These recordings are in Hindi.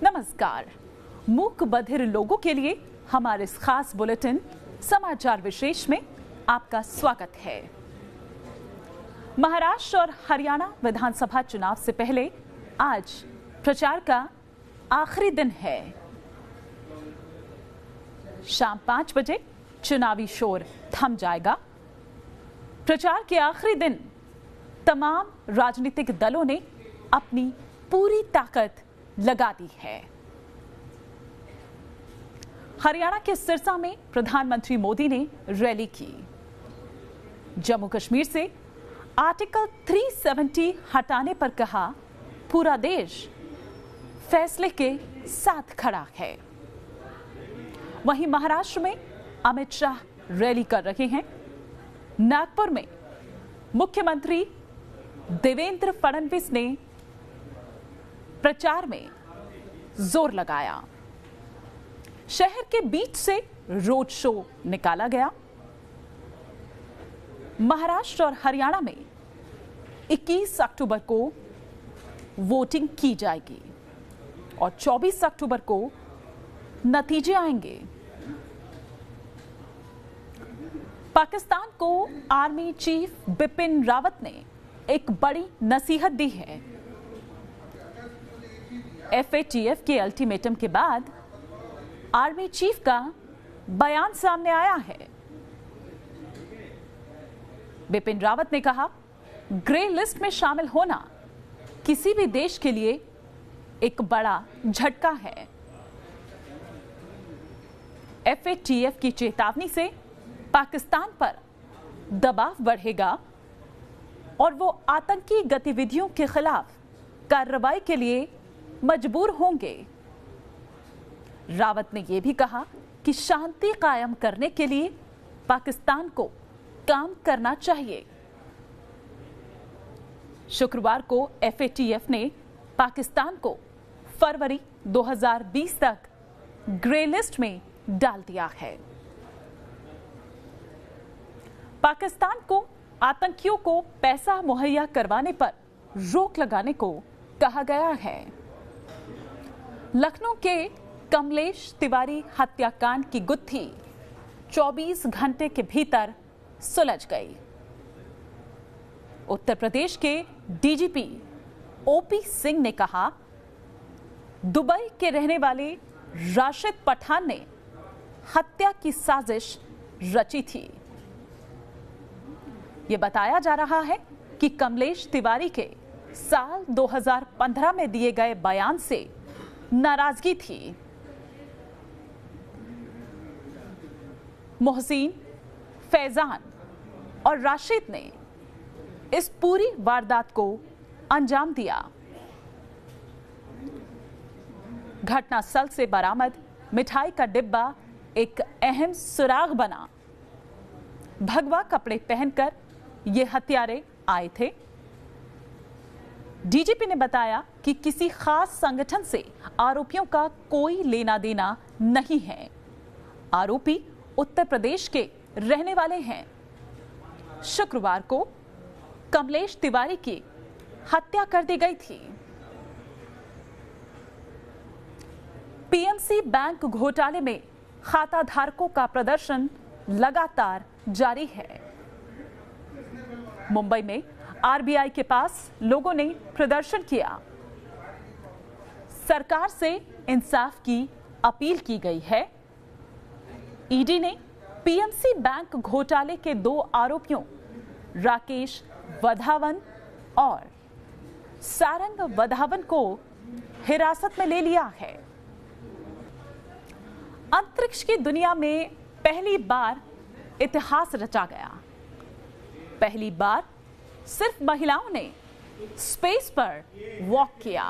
नमस्कार। मूक बधिर लोगों के लिए हमारे इस खास बुलेटिन समाचार विशेष में आपका स्वागत है। महाराष्ट्र और हरियाणा विधानसभा चुनाव से पहले आज प्रचार का आखिरी दिन है। शाम 5 बजे चुनावी शोर थम जाएगा। प्रचार के आखिरी दिन तमाम राजनीतिक दलों ने अपनी पूरी ताकत लगा दी है। हरियाणा के सिरसा में प्रधानमंत्री मोदी ने रैली की। जम्मू कश्मीर से आर्टिकल 370 हटाने पर कहा, पूरा देश फैसले के साथ खड़ा है। वहीं महाराष्ट्र में अमित शाह रैली कर रहे हैं। नागपुर में मुख्यमंत्री देवेंद्र फडणवीस ने प्रचार में जोर लगाया। शहर के बीच से रोड शो निकाला गया। महाराष्ट्र और हरियाणा में 21 अक्टूबर को वोटिंग की जाएगी और 24 अक्टूबर को नतीजे आएंगे। पाकिस्तान को आर्मी चीफ बिपिन रावत ने एक बड़ी नसीहत दी है। FATF के अल्टीमेटम के बाद आर्मी चीफ का बयान सामने आया है। बिपिन रावत ने कहा, ग्रे लिस्ट में शामिल होना किसी भी देश के लिए एक बड़ा झटका है। FATF की चेतावनी से पाकिस्तान पर दबाव बढ़ेगा और वो आतंकी गतिविधियों के खिलाफ कार्रवाई के लिए मजबूर होंगे। रावत ने यह भी कहा कि शांति कायम करने के लिए पाकिस्तान को काम करना चाहिए। शुक्रवार को FATF ने पाकिस्तान को फरवरी 2020 तक ग्रे लिस्ट में डाल दिया है। पाकिस्तान को आतंकियों को पैसा मुहैया करवाने पर रोक लगाने को कहा गया है। लखनऊ के कमलेश तिवारी हत्याकांड की गुत्थी 24 घंटे के भीतर सुलझ गई। उत्तर प्रदेश के DGP OP सिंह ने कहा, दुबई के रहने वाले राशिद पठान ने हत्या की साजिश रची थी। यह बताया जा रहा है कि कमलेश तिवारी के साल 2015 में दिए गए बयान से नाराजगी थी। मोहसिन, फैजान और राशिद ने इस पूरी वारदात को अंजाम दिया। घटनास्थल से बरामद मिठाई का डिब्बा एक अहम सुराग बना। भगवा कपड़े पहनकर ये हत्यारे आए थे। DGP ने बताया कि किसी खास संगठन से आरोपियों का कोई लेना देना नहीं है। आरोपी उत्तर प्रदेश के रहने वाले हैं। शुक्रवार को कमलेश तिवारी की हत्या कर दी गई थी। PNC बैंक घोटाले में खाता धारकों का प्रदर्शन लगातार जारी है। मुंबई में RBI के पास लोगों ने प्रदर्शन किया। सरकार से इंसाफ की अपील की गई है। ED ने PNC बैंक घोटाले के 2 आरोपियों राकेश वधावन और सारंग वधावन को हिरासत में ले लिया है। अंतरिक्ष की दुनिया में पहली बार इतिहास रचा गया। पहली बार सिर्फ महिलाओं ने स्पेस पर वॉक किया।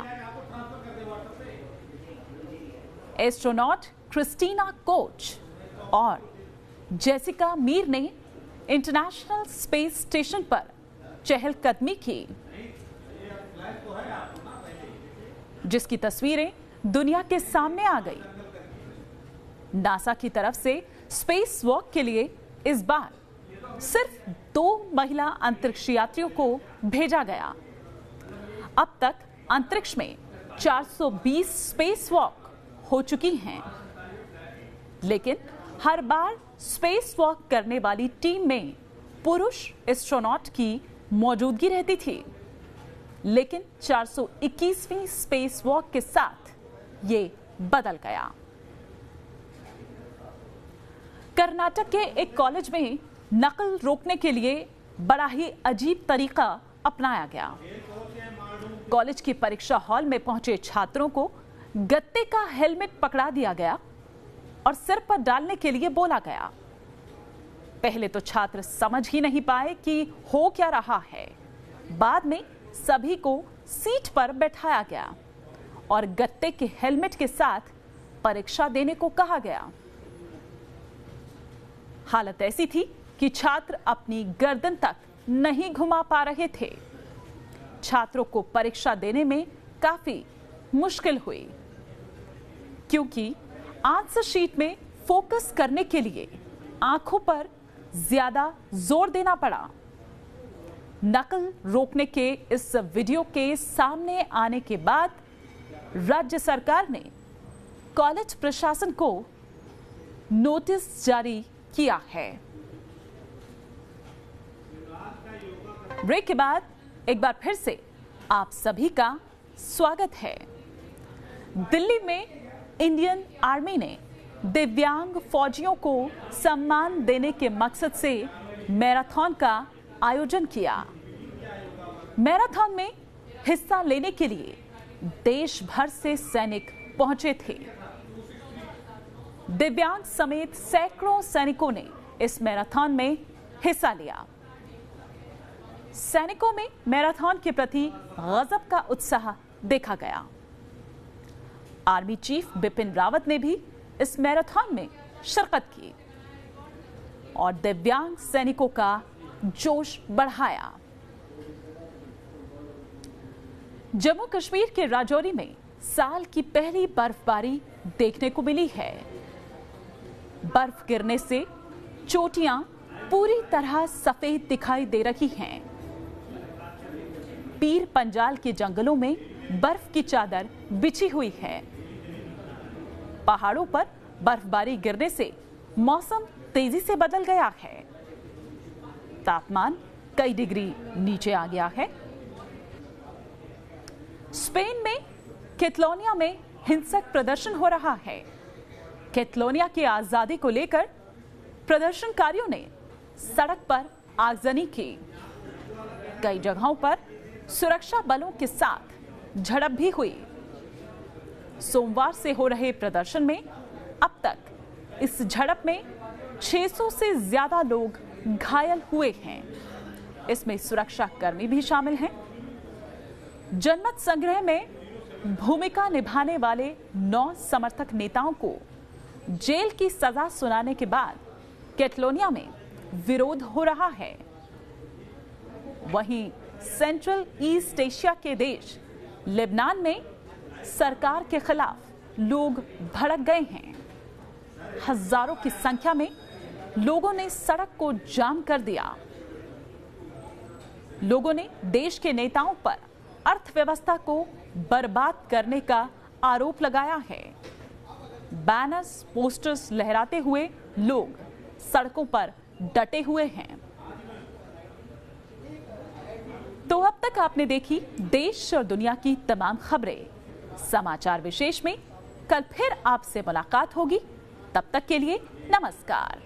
एस्ट्रोनॉट क्रिस्टीना कोच और जेसिका मीर ने इंटरनेशनल स्पेस स्टेशन पर चहलकदमी की, जिसकी तस्वीरें दुनिया के सामने आ गई। नासा की तरफ से स्पेस वॉक के लिए इस बार सिर्फ 2 महिला अंतरिक्ष यात्रियों को भेजा गया। अब तक अंतरिक्ष में 420 स्पेसवॉक हो चुकी हैं, लेकिन हर बार स्पेसवॉक करने वाली टीम में पुरुष एस्ट्रोनॉट की मौजूदगी रहती थी। लेकिन 421वीं स्पेसवॉक के साथ ये बदल गया। कर्नाटक के एक कॉलेज में नकल रोकने के लिए बड़ा ही अजीब तरीका अपनाया गया। कॉलेज की परीक्षा हॉल में पहुंचे छात्रों को गत्ते का हेलमेट पकड़ा दिया गया और सिर पर डालने के लिए बोला गया। पहले तो छात्र समझ ही नहीं पाए कि हो क्या रहा है। बाद में सभी को सीट पर बैठाया गया और गत्ते के हेलमेट के साथ परीक्षा देने को कहा गया। हालत ऐसी थी कि छात्र अपनी गर्दन तक नहीं घुमा पा रहे थे। छात्रों को परीक्षा देने में काफी मुश्किल हुई, क्योंकि आंसर शीट में फोकस करने के लिए आंखों पर ज्यादा जोर देना पड़ा। नकल रोकने के इस वीडियो के सामने आने के बाद राज्य सरकार ने कॉलेज प्रशासन को नोटिस जारी किया है। ब्रेक के बाद एक बार फिर से आप सभी का स्वागत है। दिल्ली में इंडियन आर्मी ने दिव्यांग फौजियों को सम्मान देने के मकसद से मैराथन का आयोजन किया। मैराथन में हिस्सा लेने के लिए देश भर से सैनिक पहुंचे थे। दिव्यांग समेत सैकड़ों सैनिकों ने इस मैराथन में हिस्सा लिया। सैनिकों में मैराथन के प्रति गजब का उत्साह देखा गया। आर्मी चीफ बिपिन रावत ने भी इस मैराथन में शिरकत की और दिव्यांग सैनिकों का जोश बढ़ाया। जम्मू कश्मीर के राजौरी में साल की पहली बर्फबारी देखने को मिली है। बर्फ गिरने से चोटियां पूरी तरह सफेद दिखाई दे रही हैं। पीर पंजाल के जंगलों में बर्फ की चादर बिछी हुई है। पहाड़ों पर बर्फबारी गिरने से मौसम तेजी से बदल गया है। तापमान कई डिग्री नीचे आ गया है। स्पेन में कैटलोनिया में हिंसक प्रदर्शन हो रहा है। कैटलोनिया की आजादी को लेकर प्रदर्शनकारियों ने सड़क पर आगजनी की। कई जगहों पर सुरक्षा बलों के साथ झड़प भी हुई। सोमवार से हो रहे प्रदर्शन में अब तक इस झड़प में 600 से ज्यादा लोग घायल हुए हैं। इसमें सुरक्षा कर्मी भी शामिल हैं। जनमत संग्रह में भूमिका निभाने वाले 9 समर्थक नेताओं को जेल की सजा सुनाने के बाद कैटलोनिया में विरोध हो रहा है। वहीं सेंट्रल ईस्ट एशिया के देश लेबनान में सरकार के खिलाफ लोग भड़क गए हैं। हजारों की संख्या में लोगों ने सड़क को जाम कर दिया। लोगों ने देश के नेताओं पर अर्थव्यवस्था को बर्बाद करने का आरोप लगाया है। बैनर्स, पोस्टर्स लहराते हुए लोग सड़कों पर डटे हुए हैं। तो अब तक आपने देखी देश और दुनिया की तमाम खबरें। समाचार विशेष में कल फिर आपसे मुलाकात होगी। तब तक के लिए नमस्कार।